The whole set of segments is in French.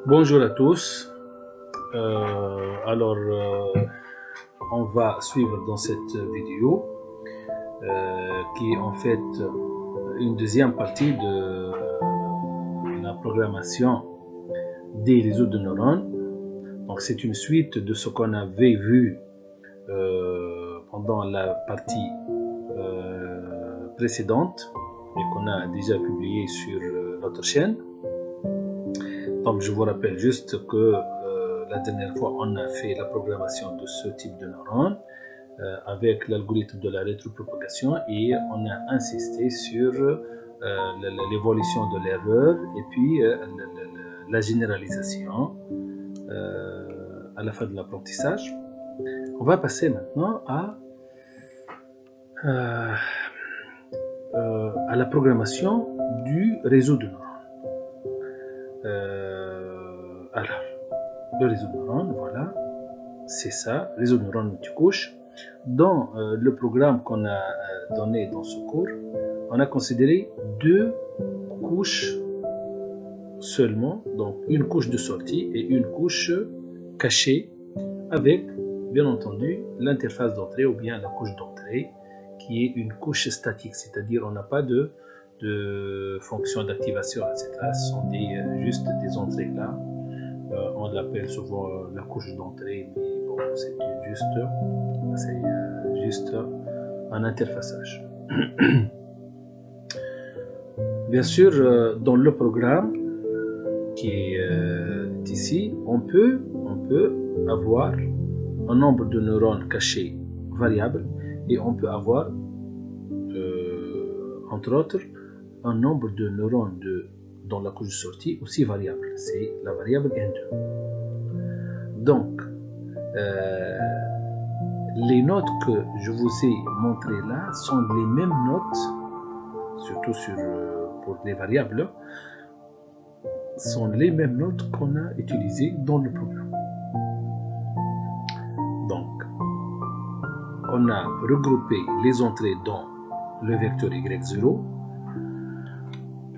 Bonjour à tous. On va suivre dans cette vidéo qui est en fait une deuxième partie de la programmation des réseaux de neurones. Donc c'est une suite de ce qu'on avait vu pendant la partie précédente et qu'on a déjà publié sur notre chaîne. Donc je vous rappelle juste que la dernière fois on a fait la programmation de ce type de neurones avec l'algorithme de la rétropropagation et on a insisté sur l'évolution de l'erreur et puis la généralisation à la fin de l'apprentissage. On va passer maintenant à la programmation du réseau de neurones. Alors, le réseau de neurones, voilà, c'est ça, réseau de neurones multicouches. Dans le programme qu'on a donné dans ce cours, on a considéré deux couches seulement, donc une couche de sortie et une couche cachée avec, bien entendu, l'interface d'entrée ou bien la couche d'entrée qui est une couche statique, c'est-à-dire on n'a pas de fonction d'activation, etc. Ce sont juste des entrées là. On l'appelle souvent la couche d'entrée, mais bon, c'est juste un interfaçage. Bien sûr, dans le programme qui est ici, on peut avoir un nombre de neurones cachés variable et on peut avoir, entre autres, un nombre de neurones dans la couche de sortie aussi variable. C'est la variable N2. Donc, les notes que je vous ai montrées là sont les mêmes notes, surtout pour les variables, sont les mêmes notes qu'on a utilisées dans le programme. Donc, on a regroupé les entrées dans le vecteur Y0.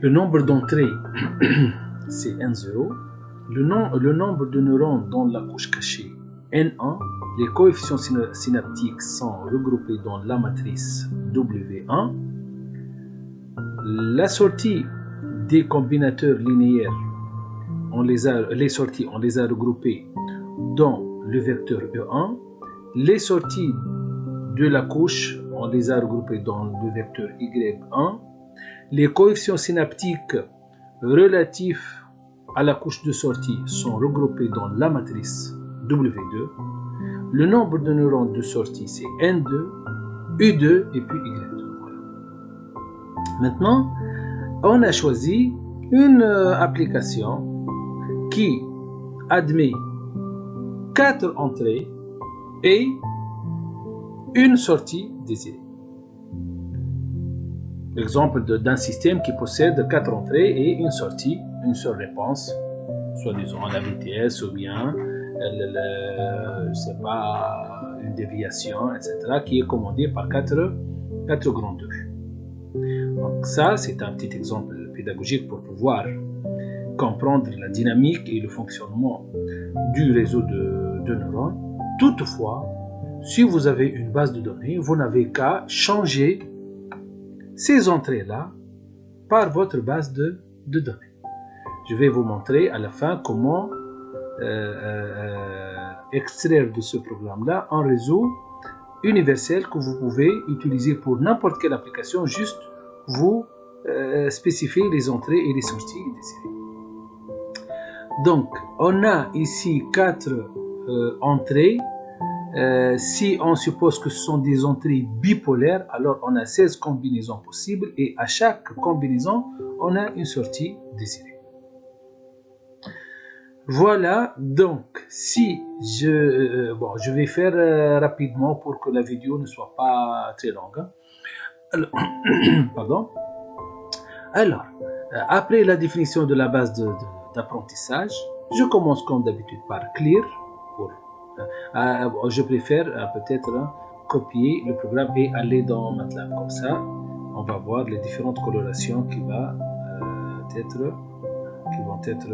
Le nombre d'entrées, c'est N0. Le nombre de neurones dans la couche cachée, N1. Les coefficients synaptiques sont regroupés dans la matrice W1. La sortie des combinateurs linéaires, les sorties, on les a regroupées dans le vecteur E1. Les sorties de la couche, on les a regroupées dans le vecteur Y1. Les coefficients synaptiques relatifs à la couche de sortie sont regroupés dans la matrice W2. Le nombre de neurones de sortie, c'est N2, U2 et puis Y2. Voilà. Maintenant, on a choisi une application qui admet 4 entrées et une sortie désirée. Exemple d'un système qui possède 4 entrées et une sortie, une seule réponse, soit disons la vitesse ou bien je sais pas, une déviation, etc., qui est commandée par 4 grandeurs. Donc ça, c'est un petit exemple pédagogique pour pouvoir comprendre la dynamique et le fonctionnement du réseau de neurones. Toutefois, si vous avez une base de données, vous n'avez qu'à changer ces entrées-là par votre base de données. Je vais vous montrer à la fin comment extraire de ce programme-là un réseau universel que vous pouvez utiliser pour n'importe quelle application, juste vous spécifiez les entrées et les sorties désirées. Donc, on a ici 4 entrées. Si on suppose que ce sont des entrées bipolaires, alors on a 16 combinaisons possibles et à chaque combinaison, on a une sortie désirée. Voilà, donc si je vais faire rapidement pour que la vidéo ne soit pas très longue. Alors, pardon. Alors, après la définition de la base d'apprentissage, je commence comme d'habitude par clear. Je préfère peut-être copier le programme et aller dans MATLAB. Comme ça, on va voir les différentes colorations qui vont être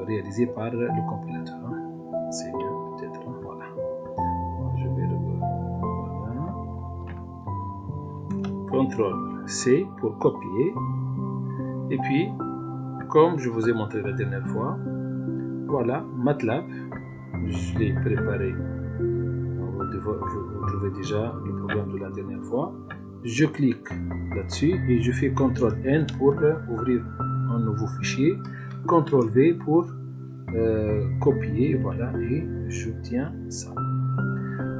réalisé par le compilateur. C'est mieux peut-être. Voilà. Je vais voilà. CTRL-C pour copier. Et puis, comme je vous ai montré la dernière fois, voilà, MATLAB, je l'ai préparé. Vous trouvez déjà le programme de la dernière fois. Je clique là-dessus et je fais CTRL-N pour ouvrir un nouveau fichier, CTRL-V pour copier, voilà, et j'obtiens ça.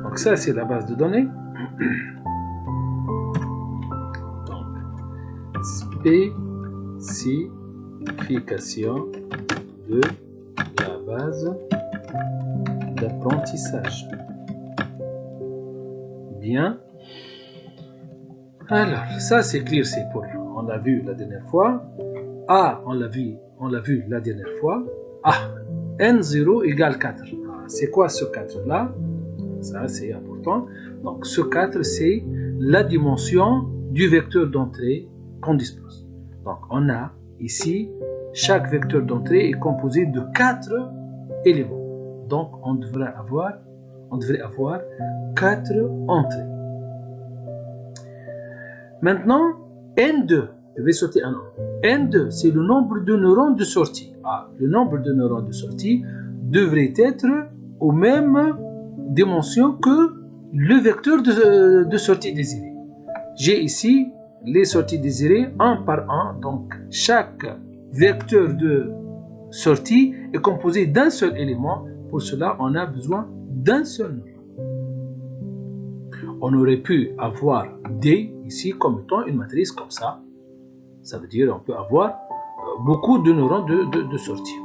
Donc ça, c'est la base de données. Donc, spécification de la base d'apprentissage. Bien. Alors, ça c'est clair, c'est pour, on l'a vu la dernière fois. A, on l'a vu la dernière fois. N0 égale 4. C'est quoi ce 4 là? Ça c'est important. Donc ce 4 c'est la dimension du vecteur d'entrée qu'on dispose. Donc on a ici, chaque vecteur d'entrée est composé de 4 éléments. Donc on devrait avoir 4 entrées. Maintenant, N2, je vais sauter un an. N2, c'est le nombre de neurones de sortie. Le nombre de neurones de sortie devrait être aux mêmes dimensions que le vecteur de sortie désiré. J'ai ici les sorties désirées un par un. Donc, chaque vecteur de sortie est composé d'un seul élément. Pour cela, on a besoin d'un seul neuron. On aurait pu avoir D ici comme étant une matrice comme ça. Ça veut dire qu'on peut avoir beaucoup de neurones de sortie.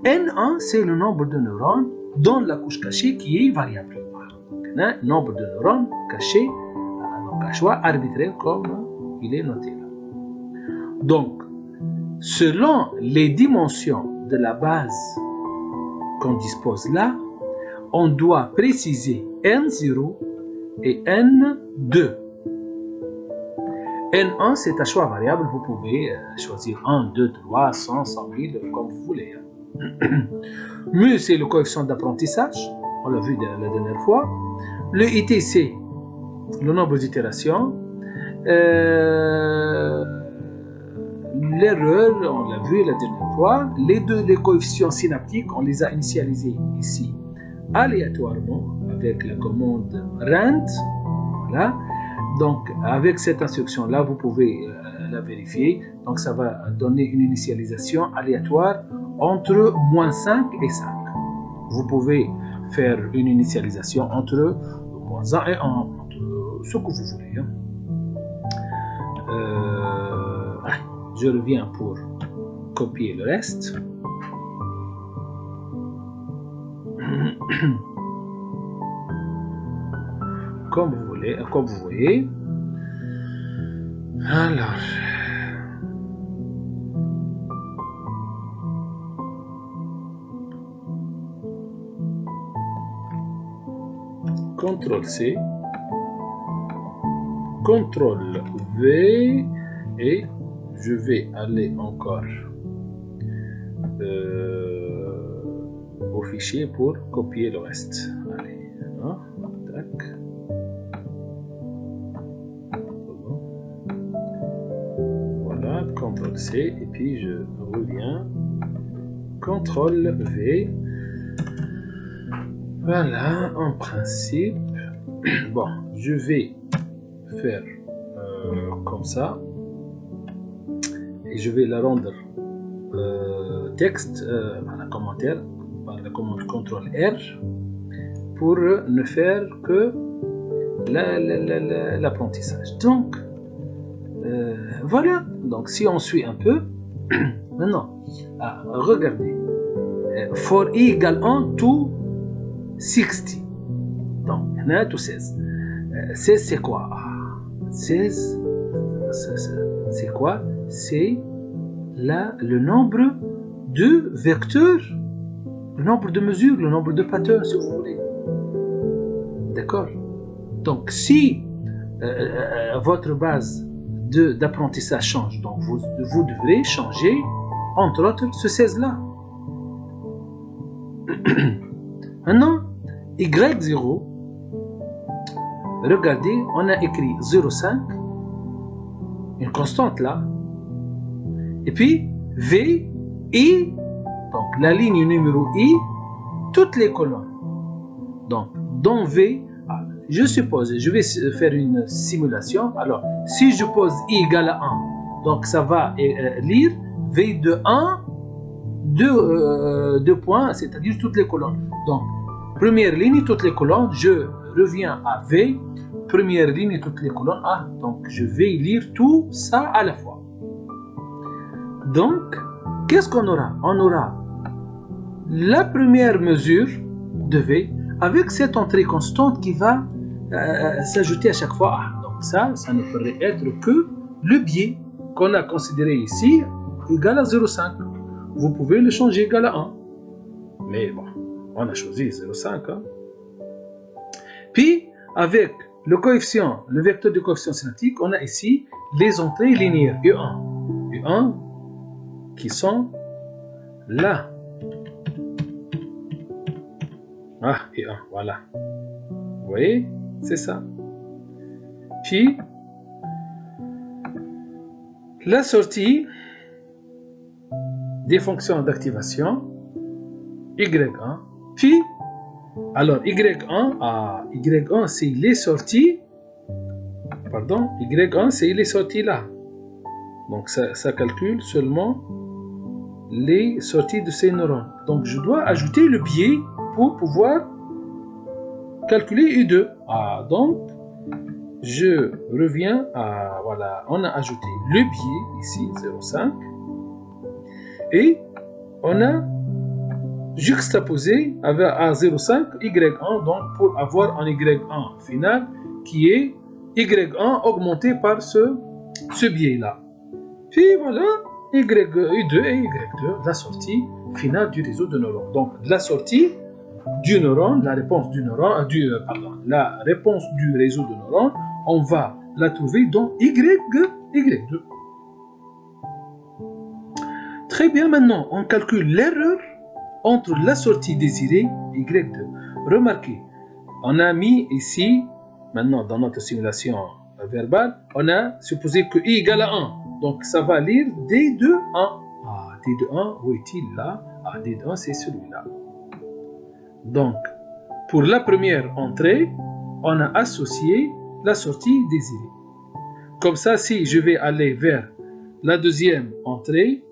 N1, c'est le nombre de neurones dans la couche cachée qui est variable. Donc, on a un nombre de neurones cachés, donc un choix arbitraire comme il est noté là. Donc, selon les dimensions de la base qu'on dispose là, on doit préciser N0 et N2. N1, c'est un choix variable. Vous pouvez choisir 1, 2, 3, 100, 100 000, comme vous voulez. Mu, c'est le coefficient d'apprentissage. On l'a vu la dernière fois. Le ITC, le nombre d'itérations. L'erreur, on l'a vu la dernière fois. Les coefficients synaptiques, on les a initialisés ici aléatoirement avec la commande rand. Voilà. Donc, avec cette instruction-là, vous pouvez la vérifier. Donc, ça va donner une initialisation aléatoire entre moins 5 et 5. Vous pouvez faire une initialisation entre moins 1 et 1, entre ce que vous voulez. Je reviens pour copier le reste. Comme vous voyez. Alors, CTRL-C, CTRL-V, et je vais aller encore au fichier pour copier le reste. Allez, tac. Voilà, CTRL-C, et puis je reviens, CTRL-V. Voilà, en principe, bon, je vais faire comme ça, et je vais la rendre texte par un commentaire, par la commande CTRL-R, pour ne faire que l'apprentissage. Donc, voilà, donc si on suit un peu, maintenant, regardez, for i égale 1 to 60. Donc, on a tout 16. 16, c'est quoi? 16, c'est quoi? C'est le nombre de vecteurs, le nombre de mesures, le nombre de patterns, si vous voulez. D'accord? Donc, si votre base d'apprentissage change, donc vous devrez changer, entre autres, ce 16-là. Maintenant, y0, regardez, on a écrit 0,5, une constante là, et puis V, I, donc la ligne numéro I, toutes les colonnes. Donc, dans V, je suppose, je vais faire une simulation. Alors, si je pose I égale à 1, donc ça va lire V de 1, 2 points, c'est-à-dire toutes les colonnes. Donc, première ligne, toutes les colonnes, je reviens à V, première ligne, toutes les colonnes A. Donc, je vais lire tout ça à la fois. Donc, qu'est-ce qu'on aura? On aura la première mesure de V avec cette entrée constante qui va s'ajouter à chaque fois. Donc ça ne pourrait être que le biais qu'on a considéré ici égal à 0,5. Vous pouvez le changer égal à 1. Mais bon, on a choisi 0,5. Hein. Puis, avec le coefficient, le vecteur du coefficient synaptique, on a ici les entrées linéaires U1. U1 qui sont là. U1, voilà. Vous voyez? C'est ça. Puis, la sortie des fonctions d'activation, Y1. Puis, alors, Y1, c'est les sorties, Y1, c'est les sorties là. Donc, ça calcule seulement les sorties de ces neurones. Donc, je dois ajouter le biais pour pouvoir calculer U2. Donc, je reviens à, voilà, on a ajouté le biais ici, 0,5, et on a juxtaposé avec à 0,5 Y1, donc pour avoir un Y1 final qui est Y1 augmenté par ce biais-là. Puis voilà, U2 et Y2, la sortie finale du réseau de neurones. Donc, la sortie du neurone, la réponse du neurone, la réponse du réseau de neurones, on va la trouver dans Y2. Très bien, maintenant, on calcule l'erreur entre la sortie désirée et Y2. Remarquez, on a mis ici, maintenant dans notre simulation verbale, on a supposé que I égale à 1. Donc ça va lire D2,1. D2,1, où est-il là? D2,1, c'est celui-là. Donc, pour la première entrée, on a associé la sortie désirée. Comme ça, si je vais aller vers la deuxième entrée,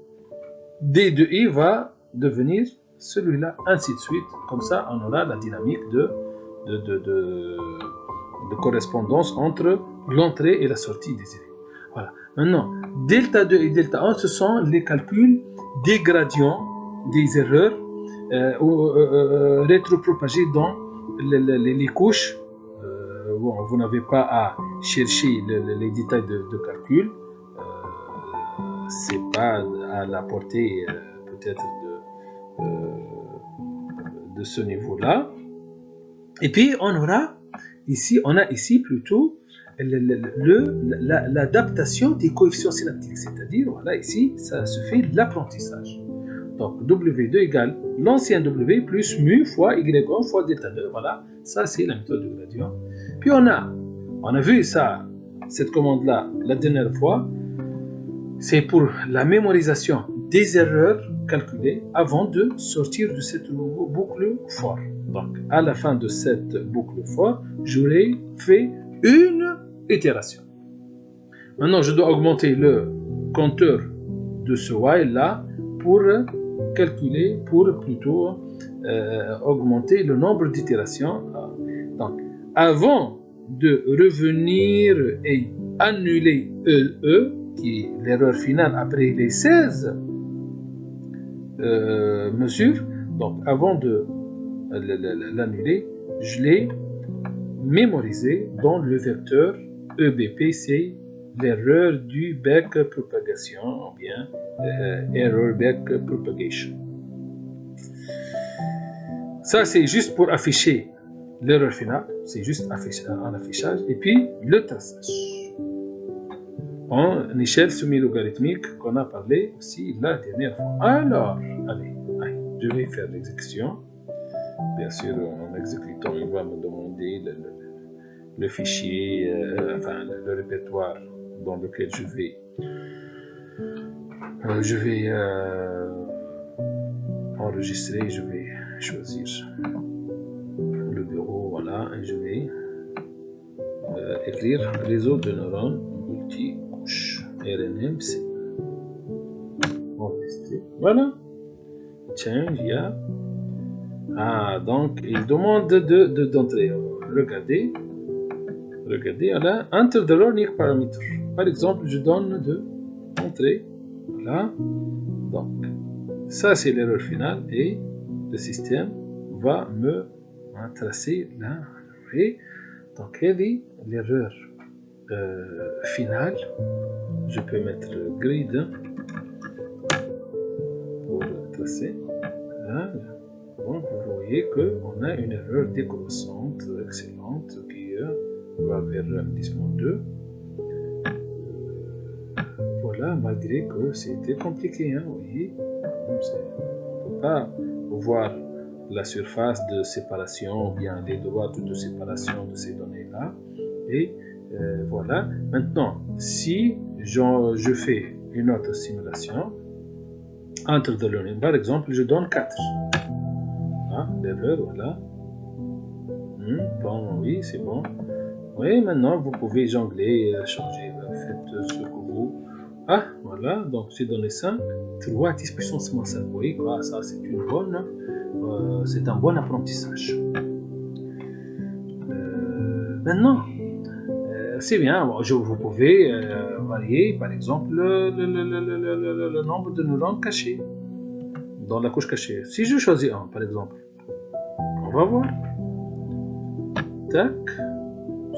D de I va devenir celui-là, ainsi de suite. Comme ça, on aura la dynamique de correspondance entre l'entrée et la sortie désirée. Voilà. Maintenant, delta 2 et delta 1, ce sont les calculs des gradients, des erreurs rétropropagées dans les couches. Vous n'avez pas à chercher les détails de calcul. C'est pas à la portée peut-être de ce niveau-là. Et puis on a ici plutôt l'adaptation des coefficients synaptiques, c'est-à-dire voilà ici ça se fait l'apprentissage. Donc W2 égale l'ancien W plus mu fois Y1 fois delta 2, voilà, ça c'est la méthode de gradient. Puis on a vu ça, cette commande-là la dernière fois, c'est pour la mémorisation des erreurs calculées avant de sortir de cette boucle for. Donc, à la fin de cette boucle for, j'aurai fait une itération. Maintenant, je dois augmenter le compteur de ce while là pour calculer, pour plutôt augmenter le nombre d'itérations. Donc, avant de revenir et annuler EE, qui est l'erreur finale après les 16 mesures, donc avant de l'annuler, je l'ai mémorisé dans le vecteur EBP, c'est l'erreur du back propagation, ou bien error back propagation. Ça, c'est juste pour afficher l'erreur finale, c'est juste un affichage, et puis le traçage en échelle semi-logarithmique qu'on a parlé aussi la dernière fois. Alors, allez, je vais faire l'exécution. Bien sûr, en exécutant, il va me demander le fichier, enfin le répertoire dans lequel je vais enregistrer, je vais choisir le bureau, voilà, et je vais écrire réseau de neurones multicouche RNMC. Enregistrer, voilà. Change, yeah. Ah, donc il demande d'entrer. Regardez, voilà, enter the learning parameter. Par exemple, je donne de entrer, voilà. Donc, ça c'est l'erreur finale et le système va me tracer là. Vous voyez? Donc, l'erreur finale. Je peux mettre grid pour tracer. Là. Donc, vous voyez qu'on a une erreur décroissante excellente qui va vers 10.2. Voilà, malgré que c'était compliqué, hein, vous voyez. On ne peut pas voir la surface de séparation, ou bien les droites de séparation de ces données-là. Et voilà. Maintenant, si je fais une autre simulation, entre the learning, par exemple, je donne 4. Ah, l'erreur, voilà. Bon, oui, c'est bon. Oui, maintenant, vous pouvez jongler, changer, faites ce que vous... Ah, voilà, donc j'ai donné 5. 3 10 puissance moins 5. Oui, quoi, ça, c'est c'est un bon apprentissage. Maintenant, c'est bien, vous pouvez varier, par exemple, le nombre de neurones cachés dans la couche cachée. Si je choisis 1, par exemple, on va voir. Tac,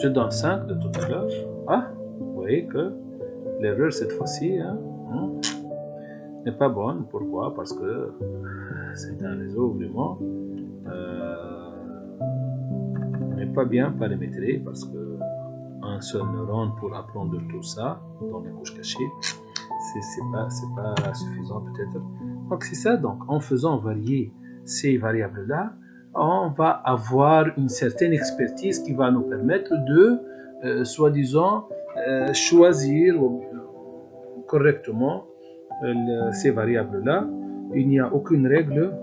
je donne 5 de tout à l'heure. Ah, vous voyez que l'erreur cette fois-ci n'est pas bonne. Pourquoi? Parce que c'est un réseau vraiment n'est pas bien paramétré, parce que un seul neurone pour apprendre tout ça dans les couches cachées, c'est pas suffisant peut-être. Donc c'est ça. Donc en faisant varier ces variables-là, on va avoir une certaine expertise qui va nous permettre de, soi-disant, choisir correctement ces variables-là. Il n'y a aucune règle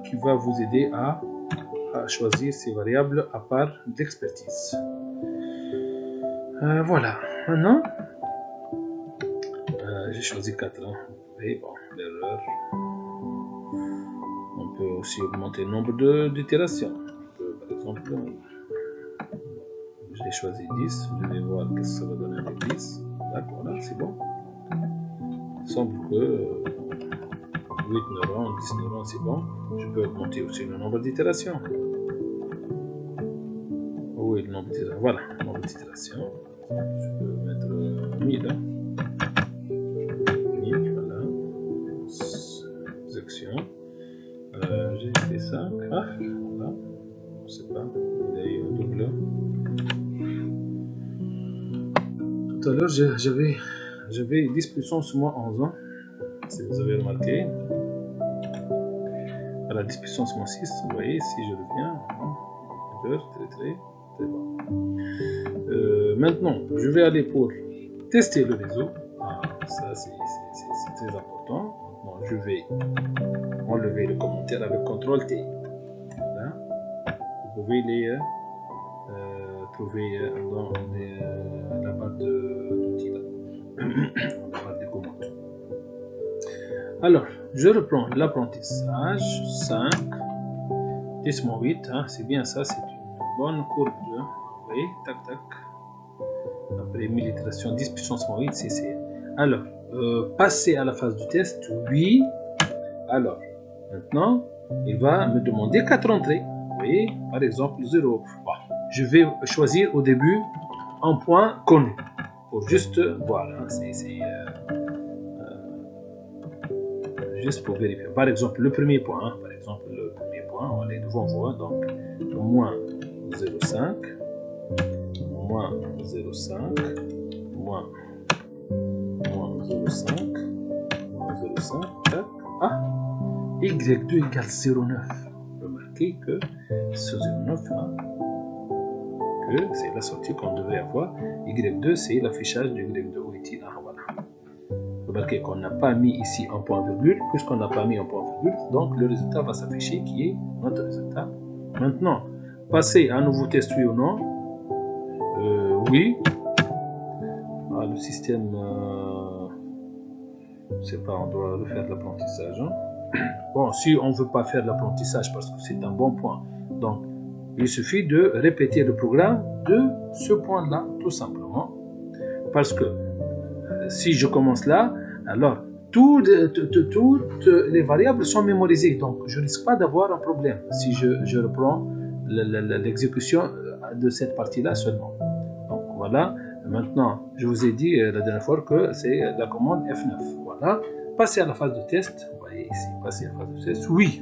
qui va vous aider à choisir ces variables à part l'expertise. Voilà. Maintenant, j'ai choisi 4. Hein. Et bon, l'erreur. On peut aussi augmenter le nombre d'itérations. Par exemple, j'ai choisi 10. Je vais voir ce que ça va donner avec 10. D'accord, là, c'est bon. Il semble que 8 neurones, 10 neurones, c'est bon. Je peux augmenter aussi le nombre d'itérations. Oui, le nombre d'itérations. Voilà, le nombre d'itérations. Je peux mettre 1000. Hein. 1000, voilà. Section. J'ai fait 5. Ah, voilà. Je ne sais pas. Il y a eu un double. Tout à l'heure, j'avais 10 puissance moins 11 ans. Si vous avez remarqué. Voilà, 10 puissance moins 6. Vous voyez, si je reviens. Très bon. Maintenant, je vais aller pour tester le réseau. Ah, ça, c'est très important. Bon, je vais enlever le commentaire avec CTRL-T. Voilà. Vous pouvez les trouver dans la barre d'outils, la barre de commandes. Alors, je reprends l'apprentissage 5, 10-8, hein, c'est bien ça, c'est une bonne courbe de... Vous voyez, tac, tac. Après 1000 itérations, 10 puissance moins 8, c'est... Alors, passer à la phase du test, oui. Alors, maintenant, il va me demander 4 entrées. Vous voyez, par exemple, 0. Bon, je vais choisir au début un point connu, pour juste voir, hein, juste pour vérifier. Par exemple, le premier point, hein, on est devant vous, hein, donc moins 0,5, moins 0,5, moins 0,5, moins 0,5, ah, y2 égale 0,9. Remarquez. marqué que ce 09, hein, que c'est la sortie qu'on devrait avoir. Y2, c'est l'affichage du Y2 où est-il? Ah, voilà. Remarquez qu'on n'a pas mis ici un point virgule, puisqu'on n'a pas mis un point virgule, donc le résultat va s'afficher qui est notre résultat. Maintenant, passer à un nouveau test, oui ou non? Oui. Ah, le système, je sais pas, on doit refaire de l'apprentissage. Hein? Bon, si on ne veut pas faire de l'apprentissage parce que c'est un bon point, donc il suffit de répéter le programme de ce point-là, tout simplement. Parce que si je commence là, alors toutes les variables sont mémorisées, donc je ne risque pas d'avoir un problème si je reprends l'exécution de cette partie-là seulement. Donc voilà, maintenant je vous ai dit la dernière fois que c'est la commande F9. Voilà, passer à la phase de test. Vous voyez ici, passer à la phase de test. Oui.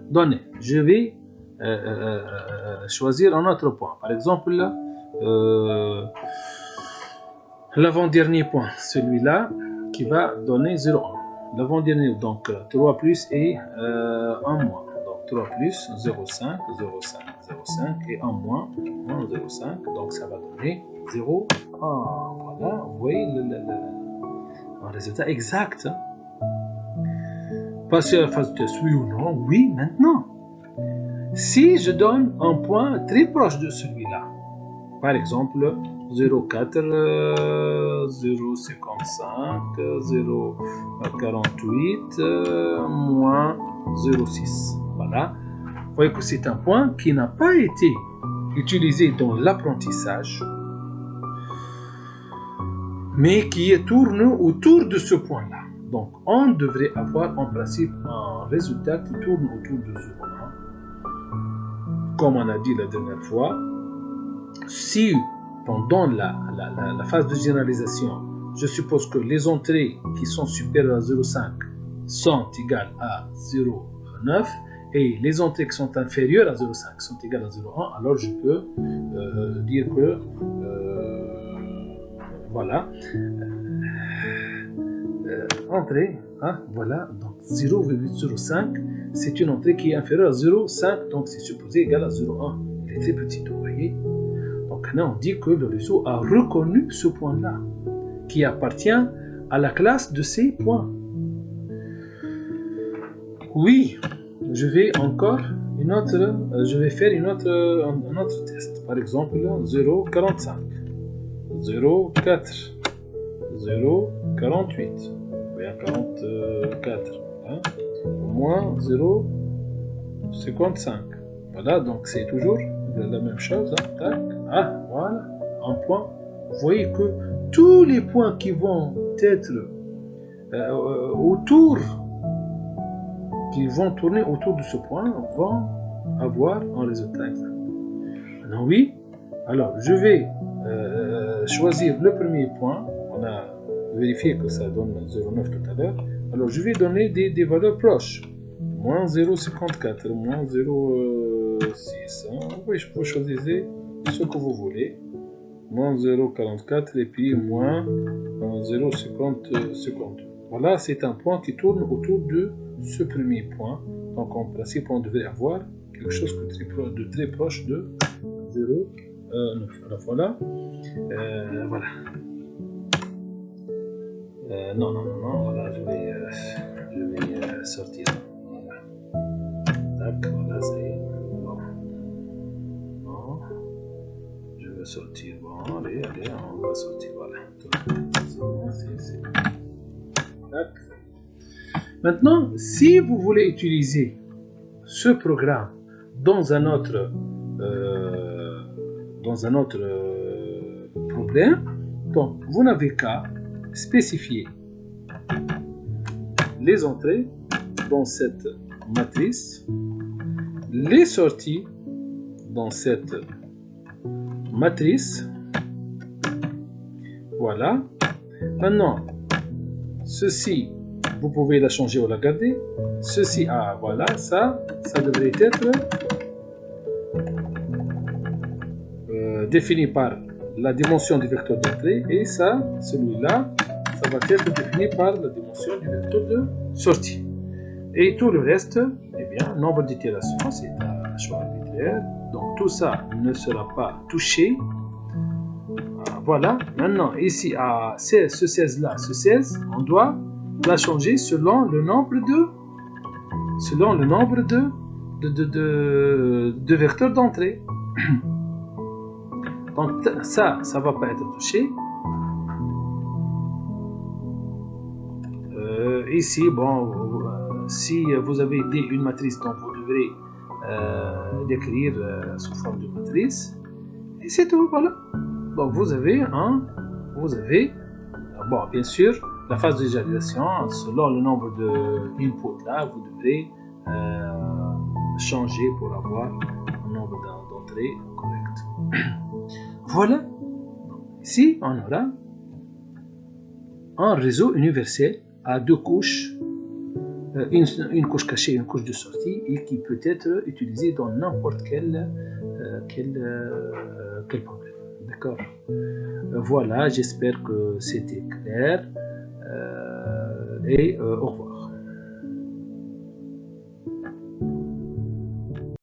Donnez, je vais choisir un autre point. Par exemple, l'avant-dernier point, celui-là qui va donner 0,1. L'avant-dernier, donc 3 plus et 1 moins. Donc 3 plus 0,5, 0,5, 0,5 et 1 moins, 0,5. Donc ça va donner 0,1. Voilà, vous voyez le résultat exact. Passer à la phase de test, oui ou non? Oui, maintenant. Si je donne un point très proche de celui-là, par exemple 0,4, 0,55, 0,48, moins 0,6. Voilà. Vous voyez que c'est un point qui n'a pas été utilisé dans l'apprentissage, mais qui tourne autour de ce point-là. Donc, on devrait avoir en principe un résultat qui tourne autour de 0,1. Comme on a dit la dernière fois, si pendant la phase de généralisation, je suppose que les entrées qui sont supérieures à 0,5 sont égales à 0,9 et les entrées qui sont inférieures à 0,5 sont égales à 0,1, alors je peux dire que voilà, entrée, hein, voilà, donc 0,05, c'est une entrée qui est inférieure à 0,5, donc c'est supposé égal à 0,1. Il est très petit, vous voyez. Donc là, on dit que le réseau a reconnu ce point-là, qui appartient à la classe de ces points. Oui, je vais encore je vais faire un autre test. Par exemple, 0,45, 0,4, 0,48, bien 44, hein, moins 0,55. Voilà, donc c'est toujours la même chose. Hein, tac. Ah, voilà, un point. Vous voyez que tous les points qui vont être qui vont tourner autour de ce point vont avoir un résultat exact. Maintenant, oui, alors je vais choisir le premier point. On a vérifié que ça donne 0,9 tout à l'heure. Alors je vais donner des valeurs proches. Moins 0,54, moins 0,6. Hein. Oui, vous choisissez ce que vous voulez. Moins 0,44 et puis moins 0,50. Voilà, c'est un point qui tourne autour de ce premier point. Donc en principe, on devrait avoir quelque chose de très proche de 0,9. Alors voilà. Voilà. Non, voilà, je vais sortir. Voilà. Tac, voilà, ça y est. Bon. Non. Je veux sortir. Bon, allez, on va sortir, voilà. C'est tac. Maintenant, si vous voulez utiliser ce programme dans un autre problème, donc vous n'avez qu'à spécifier les entrées dans cette matrice, les sorties dans cette matrice. Voilà. Maintenant, ceci, vous pouvez la changer ou la garder. Ceci, ah voilà, ça devrait être défini par la dimension du vecteur d'entrée et ça, celui-là, ça va être défini par la dimension du vecteur de sortie. Et tout le reste, eh bien. Nombre d'itérations, c'est un choix arbitraire. Donc tout ça ne sera pas touché. Voilà. Maintenant, ici, à ce 16-là, ce 16, on doit la changer selon le nombre de vecteurs d'entrée. Donc ça ne va pas être touché. Ici, bon, si vous avez une matrice, donc vous devrez l'écrire sous forme de matrice. Et c'est tout, voilà. Donc vous avez, bon, bien sûr, la phase de visualisation, selon le nombre de inputs là, vous devrez changer pour avoir un nombre d'entrées correct. Voilà. Ici, on aura un réseau universel à deux couches, une couche cachée et une couche de sortie, et qui peut être utilisé dans n'importe quel problème. D'accord. Voilà, j'espère que c'était clair. Et au revoir.